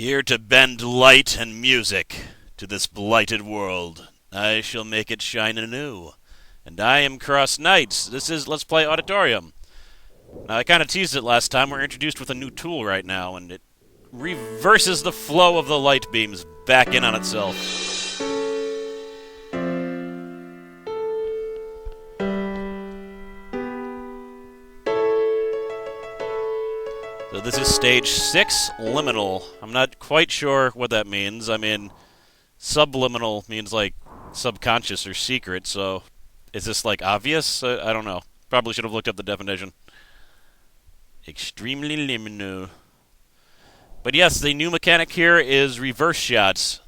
Here to bend light and music to this blighted world. I shall make it shine anew. And I am CrossKnights. This is Let's Play Auditorium. Now, I kind of teased it last time. We're introduced with a new tool right now, and it reverses the flow of the light beams back in on itself. So this is stage 6, Liminal. I'm not quite sure what that means. I mean, subliminal means like subconscious or secret, so is this like obvious? I don't know. Probably should have looked up the definition. Extremely liminal. But yes, the new mechanic here is reverse shots.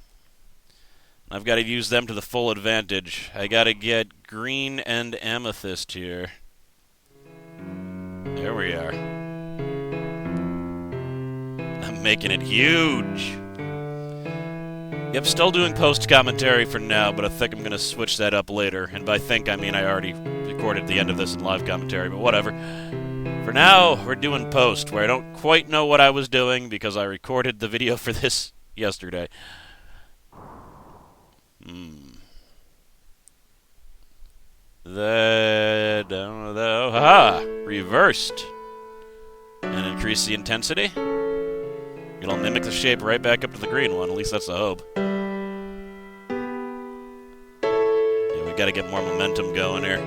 I've got to use them to the full advantage. I got to get green and amethyst here. There we are. I'm making it huge. Yep, still doing post-commentary for now, but I think I'm going to switch that up later. And by think, I mean I already recorded the end of this in live commentary, but whatever. For now, we're doing post, where I don't quite know what I was doing because I recorded the video for this yesterday. Haha! Reversed. And increase the intensity. It'll mimic the shape right back up to the green one, at least that's the hope. Yeah, we gotta get more momentum going here.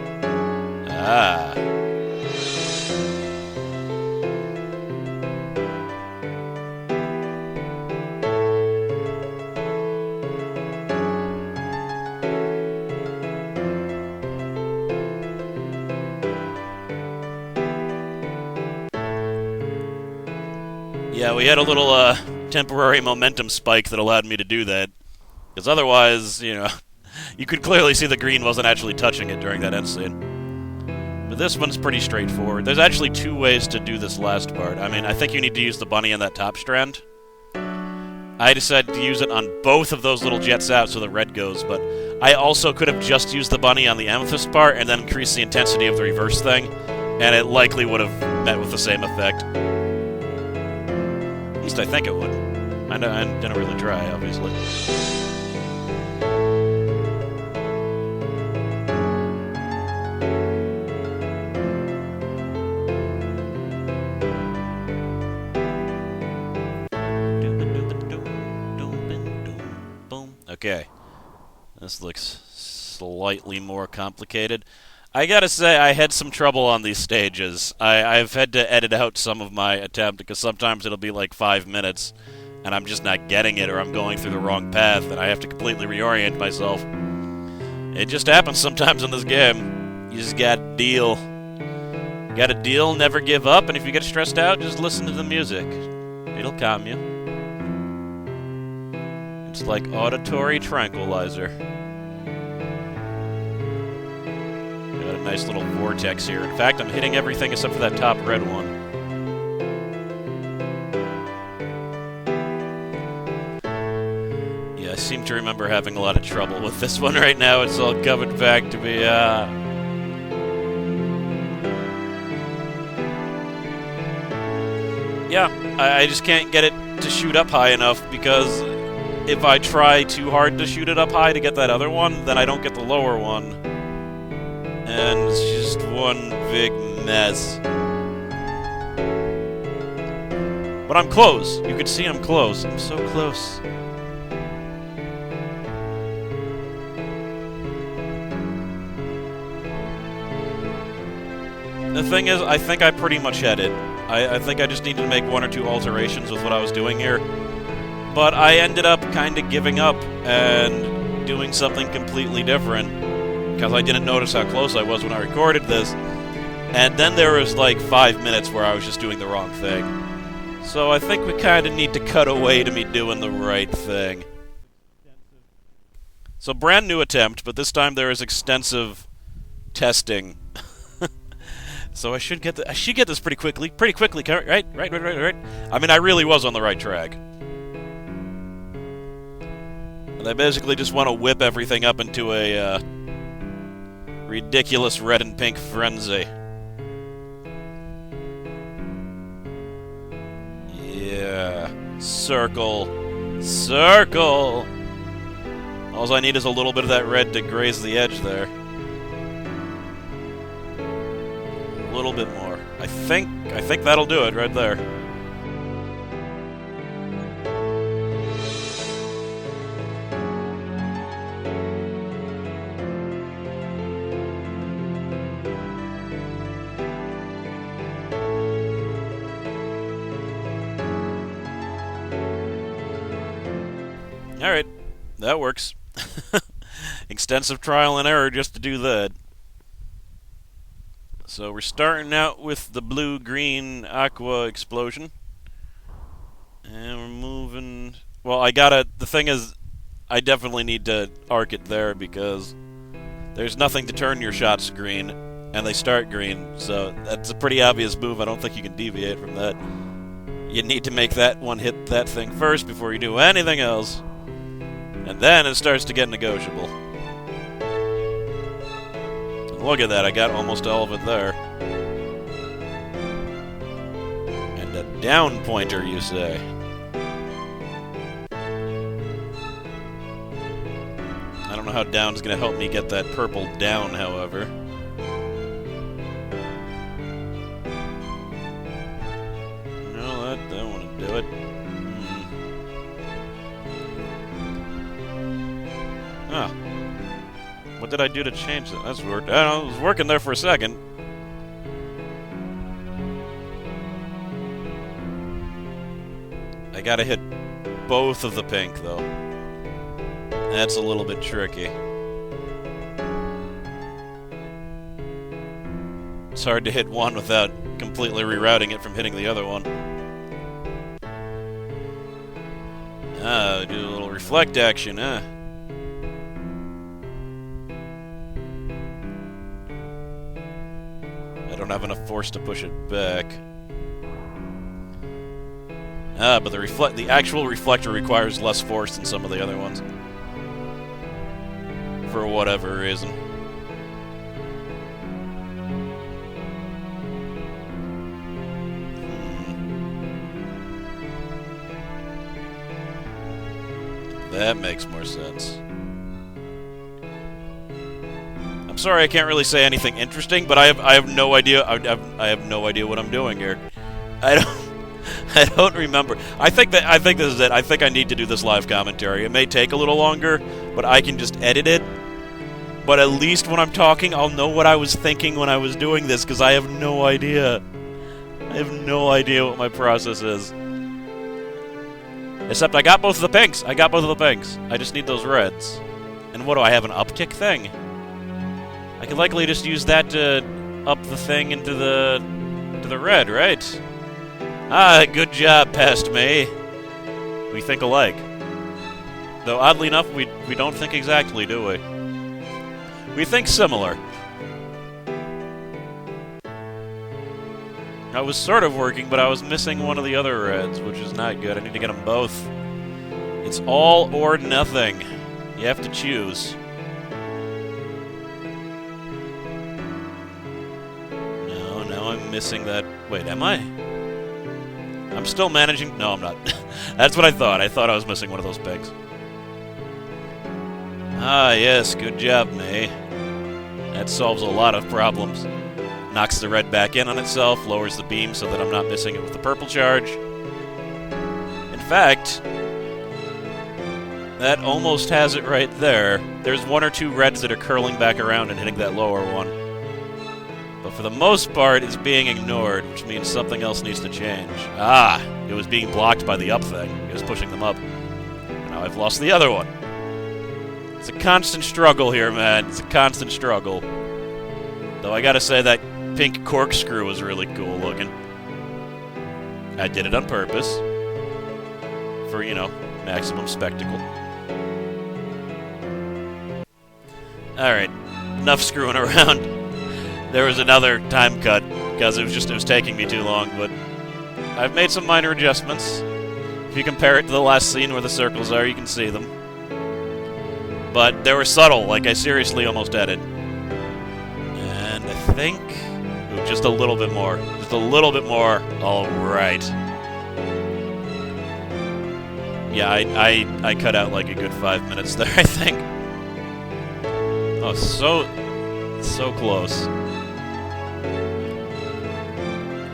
Ah. Yeah, we had a little temporary momentum spike that allowed me to do that. Because otherwise, you know, you could clearly see the green wasn't actually touching it during that end scene. But this one's pretty straightforward. There's actually two ways to do this last part. I mean, I think you need to use the bunny on that top strand. I decided to use it on both of those little jets out so the red goes, but I also could have just used the bunny on the amethyst part and then increased the intensity of the reverse thing, and it likely would have met with the same effect. At least I think it would. I didn't really try, obviously. Okay. This looks slightly more complicated. I gotta say, I had some trouble on these stages. I've had to edit out some of my attempt, because sometimes it'll be like 5 minutes, and I'm just not getting it, or I'm going through the wrong path, and I have to completely reorient myself. It just happens sometimes in this game. You just gotta deal. Gotta deal, never give up, and if you get stressed out, just listen to the music. It'll calm you. It's like auditory tranquilizer. Got a nice little vortex here. In fact, I'm hitting everything except for that top red one. Yeah, I seem to remember having a lot of trouble with this one right now. It's all coming back to me. Yeah, I just can't get it to shoot up high enough, because if I try too hard to shoot it up high to get that other one, then I don't get the lower one. And it's just one big mess. But I'm close. You can see I'm close. I'm so close. The thing is, I think I pretty much had it. I think I just needed to make one or two alterations with what I was doing here. But I ended up kind of giving up and doing something completely different, because I didn't notice how close I was when I recorded this. And then there was like 5 minutes where I was just doing the wrong thing. So I think we kind of need to cut away to me doing the right thing. So brand new attempt, but this time there is extensive testing. So I should get this pretty quickly, right? Right. I mean, I really was on the right track. And I basically just want to whip everything up into a ridiculous red and pink frenzy. Yeah. Circle. Circle! All I need is a little bit of that red to graze the edge there. A little bit more. I think that'll do it right there. Alright, that works. Extensive trial and error just to do that. So we're starting out with the blue-green aqua explosion. And we're moving... Well, the thing is, I definitely need to arc it there because there's nothing to turn your shots green, and they start green, so that's a pretty obvious move. I don't think you can deviate from that. You need to make that one hit that thing first before you do anything else. And then it starts to get negotiable. Look at that, I got almost all of it there. And a down pointer, you say? I don't know how down's gonna help me get that purple down, however. No, I don't want to do it. Huh. What did I do to change it? That's weird. I don't know, it was working there for a second. I gotta hit both of the pink, though. That's a little bit tricky. It's hard to hit one without completely rerouting it from hitting the other one. Ah, do a little reflect action, huh? I don't have enough force to push it back. Ah, but the actual reflector requires less force than some of the other ones. For whatever reason. That makes more sense. I'm sorry I can't really say anything interesting, but I have no idea. I have no idea what I'm doing here. I don't remember. I think this is it. I think I need to do this live commentary. It may take a little longer, but I can just edit it. But at least when I'm talking, I'll know what I was thinking when I was doing this, because I have no idea. I have no idea what my process is. Except I got both of the pinks. I just need those reds. And what do I have, an uptick thing? I could likely just use that to up the thing into the red, right? Ah, good job, past me. We think alike. Though oddly enough, we don't think exactly, do we? We think similar. I was sort of working, but I was missing one of the other reds, which is not good. I need to get them both. It's all or nothing. You have to choose. No, I'm missing that. Wait, am I? I'm still managing. No, I'm not. That's what I thought. I thought I was missing one of those pegs. Ah, yes, good job, May. That solves a lot of problems. Knocks the red back in on itself, lowers the beam so that I'm not missing it with the purple charge. In fact, that almost has it right there. There's one or two reds that are curling back around and hitting that lower one. But for the most part, it's being ignored, which means something else needs to change. Ah, it was being blocked by the up thing. It was pushing them up. Now I've lost the other one. It's a constant struggle here, man. It's a constant struggle. Though I gotta say that pink corkscrew was really cool looking. I did it on purpose. For, you know, maximum spectacle. Alright, enough screwing around. There was another time cut, because it was taking me too long, but I've made some minor adjustments. If you compare it to the last scene where the circles are, you can see them. But they were subtle, like I seriously almost added. And I think... Ooh, just a little bit more. Just a little bit more. Alright. Yeah, I cut out like a good 5 minutes there, I think. Oh, so close.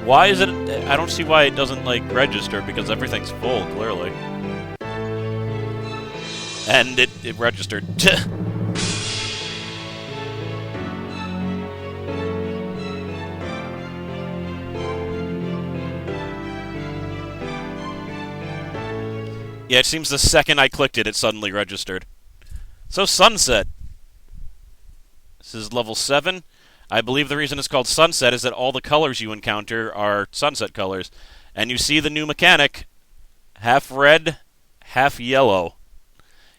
Why is it... I don't see why it doesn't, like, register, because everything's full, clearly. And it registered. Yeah, it seems the second I clicked it, it suddenly registered. So, Sunset. This is level 7. I believe the reason it's called Sunset is that all the colors you encounter are sunset colors. And you see the new mechanic, half red, half yellow.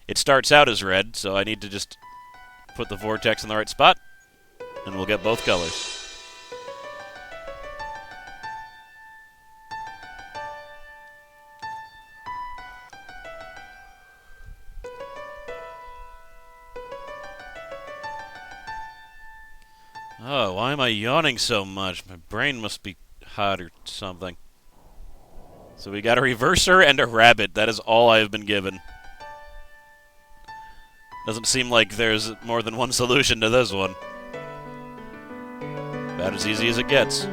It starts out as red, so I need to just put the vortex in the right spot, and we'll get both colors. Oh, why am I yawning so much? My brain must be hot or something. So we got a reverser and a rabbit. That is all I have been given. Doesn't seem like there's more than one solution to this one. About as easy as it gets.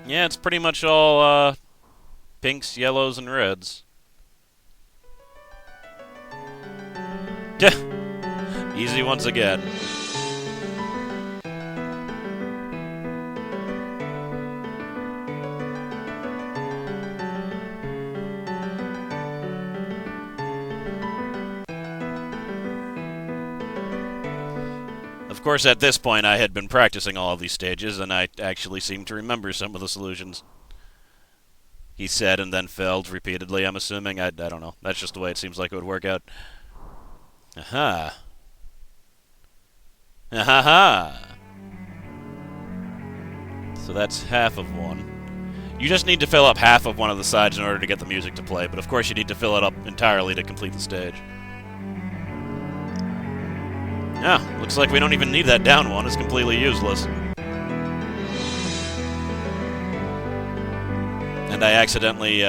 Yeah, it's pretty much all pinks, yellows, and reds. Easy once again. Of course, at this point, I had been practicing all of these stages, and I actually seemed to remember some of the solutions. He said and then failed repeatedly, I'm assuming. I don't know. That's just the way it seems like it would work out. Aha. Aha! So that's half of one. You just need to fill up half of one of the sides in order to get the music to play, but of course you need to fill it up entirely to complete the stage. Yeah, looks like we don't even need that down one. It's completely useless. And I accidentally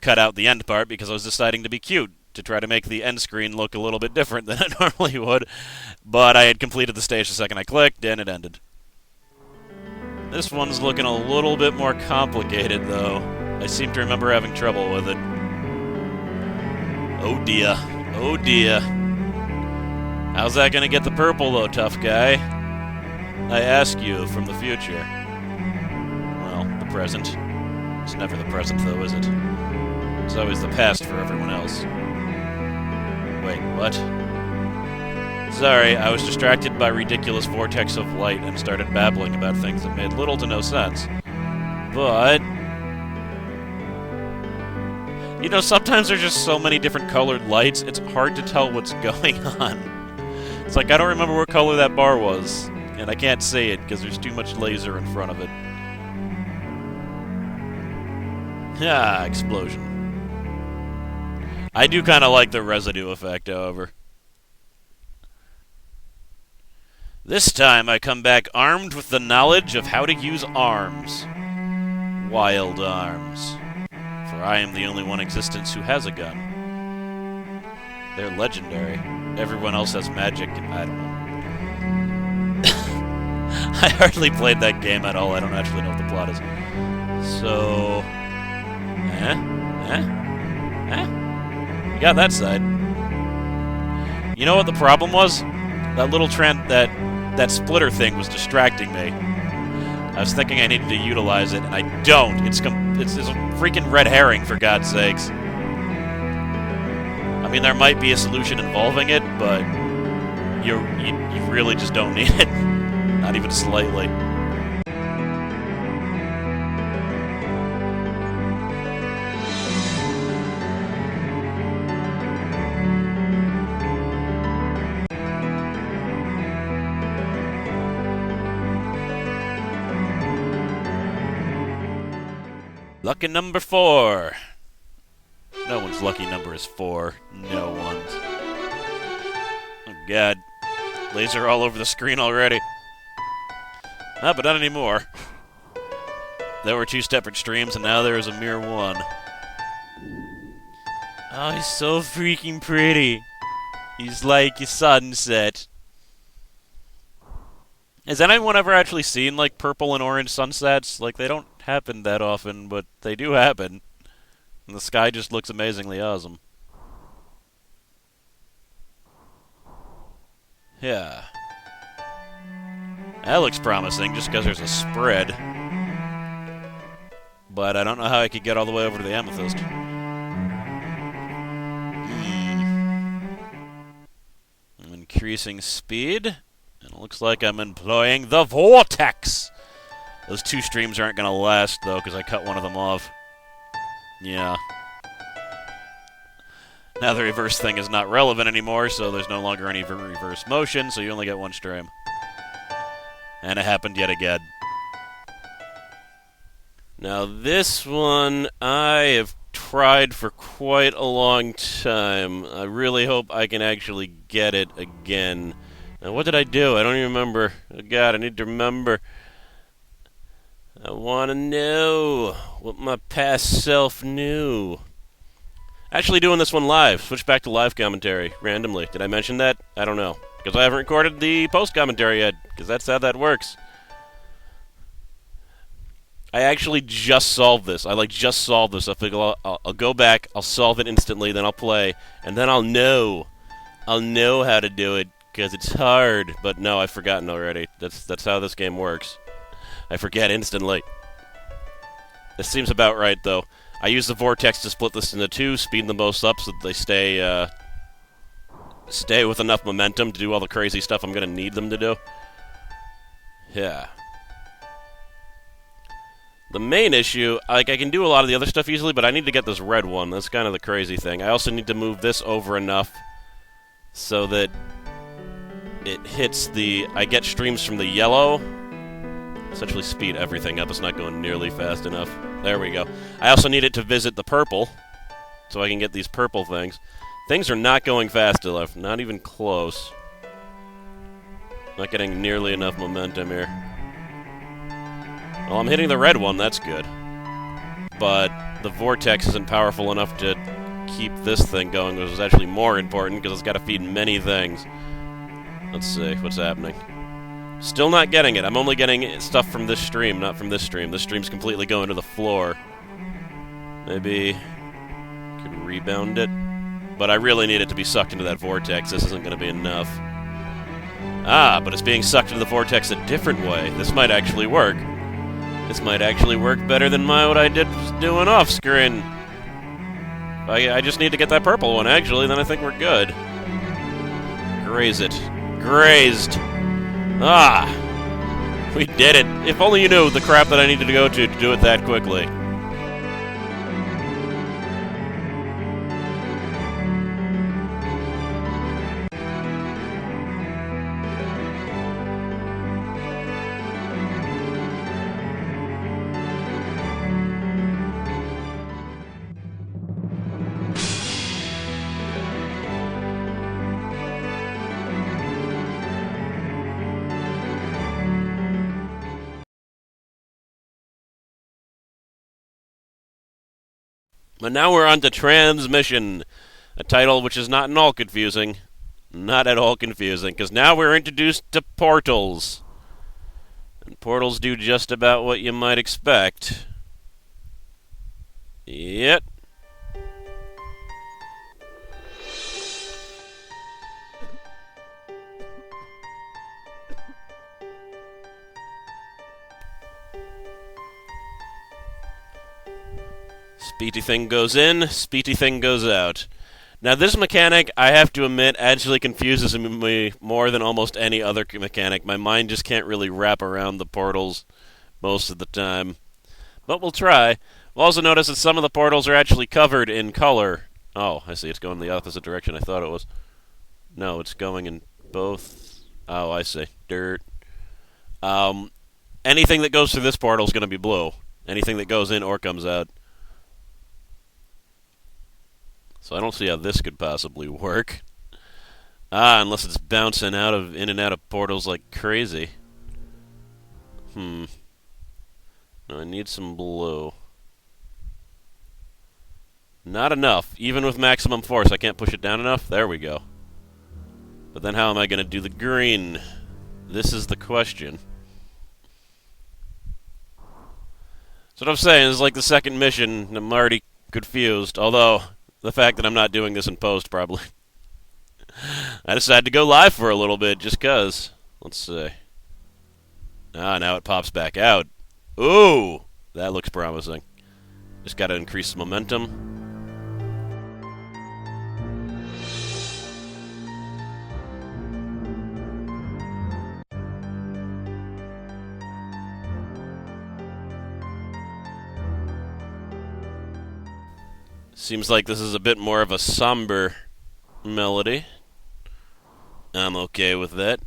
cut out the end part because I was deciding to be cute, to try to make the end screen look a little bit different than it normally would. But I had completed the stage the second I clicked, and it ended. This one's looking a little bit more complicated, though. I seem to remember having trouble with it. Oh dear. Oh dear. How's that gonna get the purple, though, tough guy? I ask you from the future. Well, the present. It's never the present, though, is it? It's always the past for everyone else. Wait, what? Sorry, I was distracted by ridiculous vortex of light and started babbling about things that made little to no sense. But... you know, sometimes there's just so many different colored lights, it's hard to tell what's going on. It's like, I don't remember what color that bar was, and I can't say it because there's too much laser in front of it. Ah, explosion. I do kind of like the residue effect, however. This time I come back armed with the knowledge of how to use arms. Wild arms. For I am the only one in existence who has a gun. They're legendary. Everyone else has magic, I don't know. I hardly played that game at all. I don't actually know what the plot is. So... You got that side. You know what the problem was? That little that splitter thing was distracting me. I was thinking I needed to utilize it, and I don't. It's a freaking red herring, for God's sakes. I mean, there might be a solution involving it, but you really just don't need it. Not even slightly. Lucky number 4. No one's lucky number is 4. No one's. Oh, God. Laser all over the screen already. Ah, but not anymore. There were 2 separate streams, and now there is a mere one. Oh, he's so freaking pretty. He's like a sunset. Has anyone ever actually seen, like, purple and orange sunsets? Like, they don't happen that often, but they do happen. And the sky just looks amazingly awesome. Yeah. That looks promising, just because there's a spread. But I don't know how I could get all the way over to the amethyst. I'm increasing speed, and it looks like I'm employing the vortex. Those 2 streams aren't going to last, though, because I cut one of them off. Yeah. Now the reverse thing is not relevant anymore, so there's no longer any reverse motion, so you only get 1 stream. And it happened yet again. Now this one I have tried for quite a long time. I really hope I can actually get it again. Now what did I do? I don't even remember. Oh God, I need to remember. I want to know what my past self knew. Actually doing this one live. Switch back to live commentary randomly. Did I mention that? I don't know. Because I haven't recorded the post commentary yet. Because that's how that works. I actually just solved this. I just solved this. I figure I'll go back, I'll solve it instantly, then I'll play, and then I'll know how to do it, because it's hard. But no, I've forgotten already. That's how this game works. I forget instantly. This seems about right, though. I use the vortex to split this into 2, speed them both up so that they stay with enough momentum to do all the crazy stuff I'm going to need them to do. Yeah. The main issue, I can do a lot of the other stuff easily, but I need to get this red one. That's kind of the crazy thing. I also need to move this over enough so that it hits I get streams from the yellow. Essentially speed everything up. It's not going nearly fast enough. There we go. I also need it to visit the purple, so I can get these purple things. Things are not going fast enough. Not even close. Not getting nearly enough momentum here. Well, I'm hitting the red one, that's good. But the vortex isn't powerful enough to keep this thing going, which is actually more important, because it's got to feed many things. Let's see, what's happening? Still not getting it. I'm only getting stuff from this stream, not from this stream. This stream's completely going to the floor. Maybe could rebound it. But I really need it to be sucked into that vortex. This isn't going to be enough. Ah, but it's being sucked into the vortex a different way. This might actually work. This might actually work better than what I did doing off screen. I just need to get that purple one, actually, then I think we're good. Graze it. Grazed. Ah! We did it. If only you knew the crap that I needed to go to do it that quickly. But now we're on to Transmission, a title which is not at all confusing. Not at all confusing, because now we're introduced to portals. And portals do just about what you might expect. Yep. Speedy thing goes in, speedy thing goes out. Now this mechanic, I have to admit, actually confuses me more than almost any other mechanic. My mind just can't really wrap around the portals most of the time. But we'll try. We'll also notice that some of the portals are actually covered in color. Oh, I see, it's going the opposite direction I thought it was. No, it's going in both. Oh, I see. Dirt. Anything that goes through this portal is going to be blue. Anything that goes in or comes out. So I don't see how this could possibly work. Ah, unless it's bouncing in and out of portals like crazy. No, I need some blue. Not enough. Even with maximum force, I can't push it down enough. There we go. But then how am I going to do the green? This is the question. So what I'm saying is like the second mission, I'm already confused. Although, the fact that I'm not doing this in post, probably. I decided to go live for a little bit, just cause. Let's see. Ah, now it pops back out. Ooh! That looks promising. Just gotta increase the momentum. Seems like this is a bit more of a somber melody. I'm okay with that.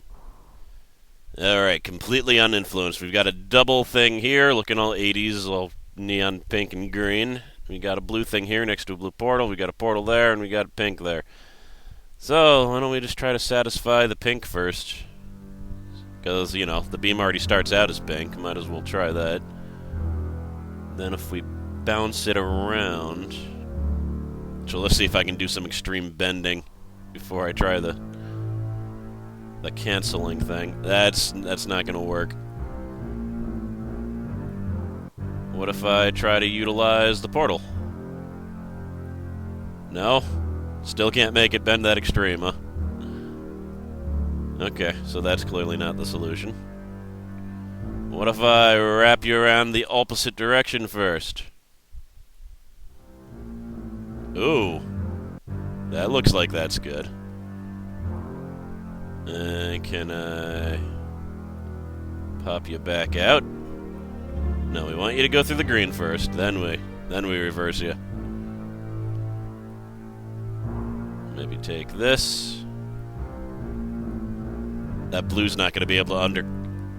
Alright, completely uninfluenced. We've got a double thing here, looking all 80s, all neon pink and green. We got a blue thing here next to a blue portal. We got a portal there, and we got a pink there. So, why don't we just try to satisfy the pink first? Because, you know, the beam already starts out as pink. Might as well try that. Then if we bounce it around... So let's see if I can do some extreme bending before I try the canceling thing. That's not gonna work. What if I try to utilize the portal? No? Still can't make it bend that extreme, huh? Okay, so that's clearly not the solution. What if I wrap you around the opposite direction first? Ooh. That looks like that's good. Can I pop you back out? No, we want you to go through the green first, then we reverse you. Maybe take this. That blue's not going to be able to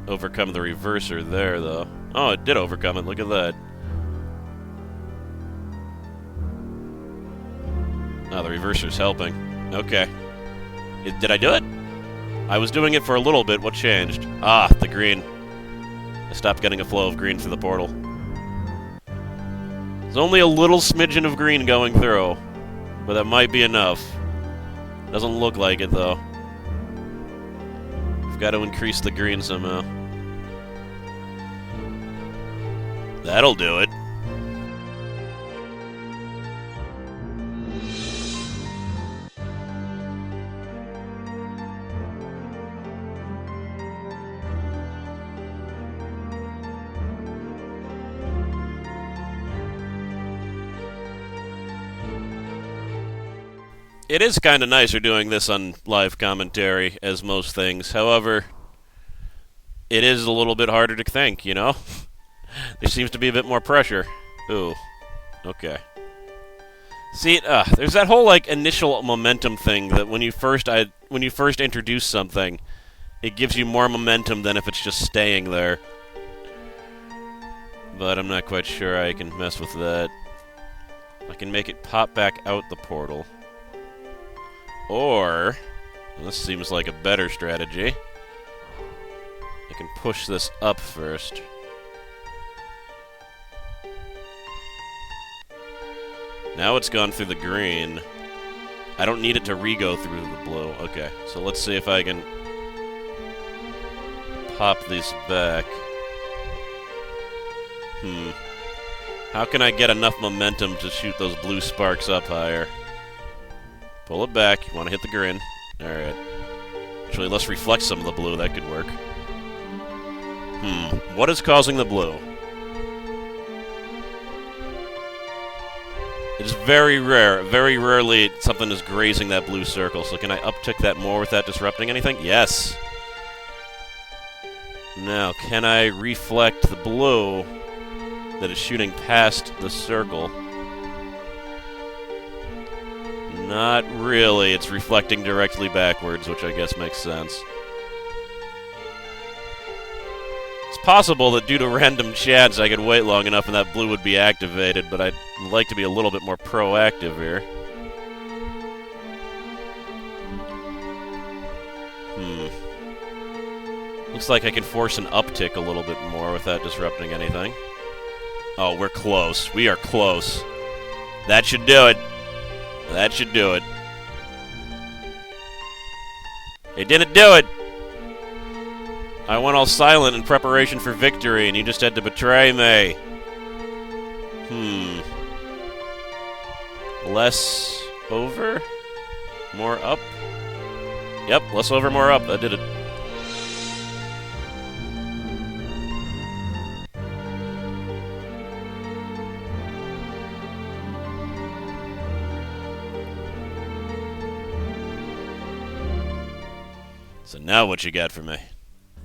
overcome the reverser there, though. Oh, it did overcome it. Look at that. Oh, the reverser's helping. Okay. Did I do it? I was doing it for a little bit. What changed? Ah, the green. I stopped getting a flow of green through the portal. There's only a little smidgen of green going through, but that might be enough. Doesn't look like it, though. We've got to increase the green somehow. That'll do it. It is kind of nicer doing this on live commentary, as most things. However, it is a little bit harder to think, you know? There seems to be a bit more pressure. Ooh. Okay. See, there's that whole, like, initial momentum thing that when you first introduce something, it gives you more momentum than if it's just staying there. But I'm not quite sure I can mess with that. I can make it pop back out the portal. Or, this seems like a better strategy, I can push this up first. Now it's gone through the green. I don't need it to re-go through the blue. Okay, so let's see if I can pop these back. How can I get enough momentum to shoot those blue sparks up higher? Pull it back. You want to hit the green. Alright. Actually, let's reflect some of the blue. That could work. What is causing the blue? It's very rare. Very rarely something is grazing that blue circle. So can I uptick that more without disrupting anything? Yes. Now, can I reflect the blue that is shooting past the circle? Not really. It's reflecting directly backwards, which I guess makes sense. It's possible that due to random chance I could wait long enough and that blue would be activated, but I'd like to be a little bit more proactive here. Looks like I can force an uptick a little bit more without disrupting anything. Oh, we're close. We are close. That should do it. That should do it. It didn't do it! I went all silent in preparation for victory, and you just had to betray me. Less over? More up? Yep, less over, more up. That did it. So now what you got for me?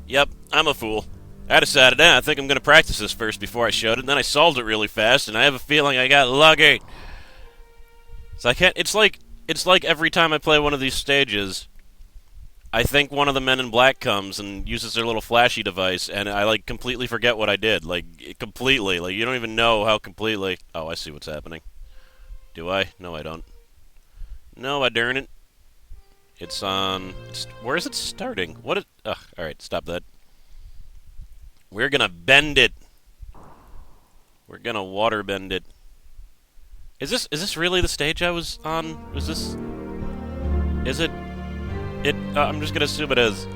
Yep, I'm a fool. I decided, I think I'm going to practice this first before I showed it, and then I solved it really fast, and I have a feeling I got lucky. So I can't, it's like every time I play one of these stages, I think one of the men in black comes and uses their little flashy device, and I, like, completely forget what I did. Like, completely. Like, you don't even know how completely... Oh, I see what's happening. Do I? No, I don't. No, I darn it. It's on... where is it starting? What is... Ugh, alright, stop that. We're gonna bend it. We're gonna water bend it. Is this really the stage I was on? Is this... Is it... I'm just gonna assume it is.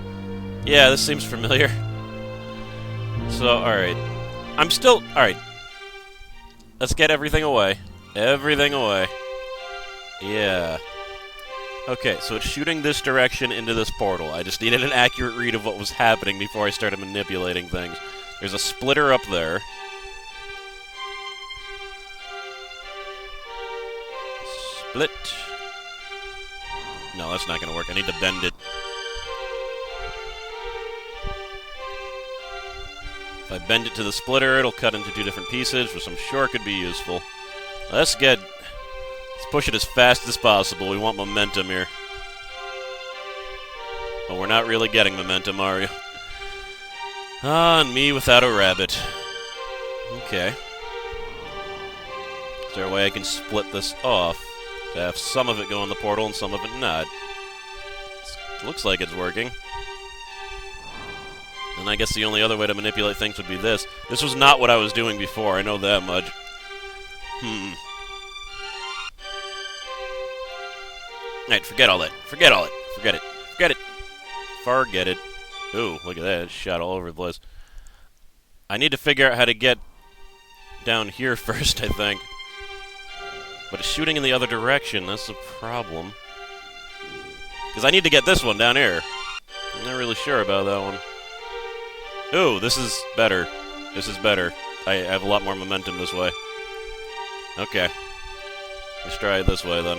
Yeah, this seems familiar. So, alright. I'm still... Alright. Let's get everything away. Everything away. Yeah. Okay, so it's shooting this direction into this portal. I just needed an accurate read of what was happening before I started manipulating things. There's a splitter up there. Split. No, that's not going to work. I need to bend it. If I bend it to the splitter, it'll cut into two different pieces, which I'm sure could be useful. Let's push it as fast as possible. We want momentum here. But we're not really getting momentum, are you? Ah, and me without a rabbit. Okay. Is there a way I can split this off? To have some of it go in the portal and some of it not. Looks like it's working. And I guess the only other way to manipulate things would be this. This was not what I was doing before, I know that much. Alright, forget all that. Forget all it. Forget it. Forget it. Forget it. Ooh, look at that. It shot all over the place. I need to figure out how to get down here first, I think. But it's shooting in the other direction. That's the problem. Because I need to get this one down here. I'm not really sure about that one. Ooh, this is better. This is better. I have a lot more momentum this way. Okay. Let's try it this way, then.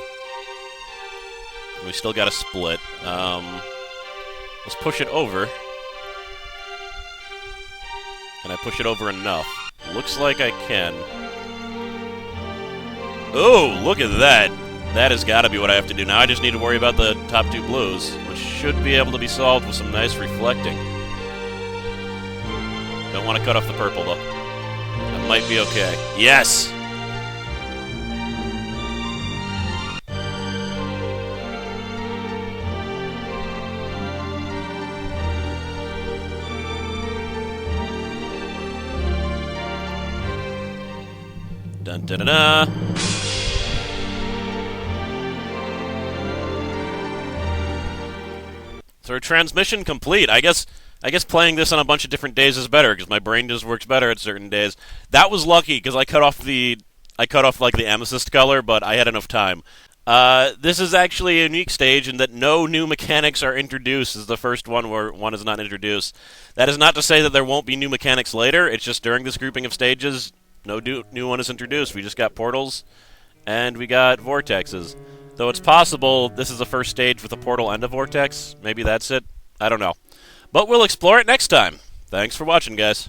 We still got a split. Let's push it over. Can I push it over enough? Looks like I can. Oh, look at that. That has got to be what I have to do now. I just need to worry about the top two blues, which should be able to be solved with some nice reflecting. Don't want to cut off the purple, though. That might be okay. Yes! Dun da da da! So transmission complete. I guess playing this on a bunch of different days is better because my brain just works better at certain days. That was lucky because I cut off like the amethyst color, but I had enough time. This is actually a unique stage in that no new mechanics are introduced. This is the first one where one is not introduced. That is not to say that there won't be new mechanics later. It's just during this grouping of stages, no new one is introduced. We just got portals and we got vortexes. Though it's possible this is the first stage with a portal and a vortex. Maybe that's it. I don't know. But we'll explore it next time. Thanks for watching, guys.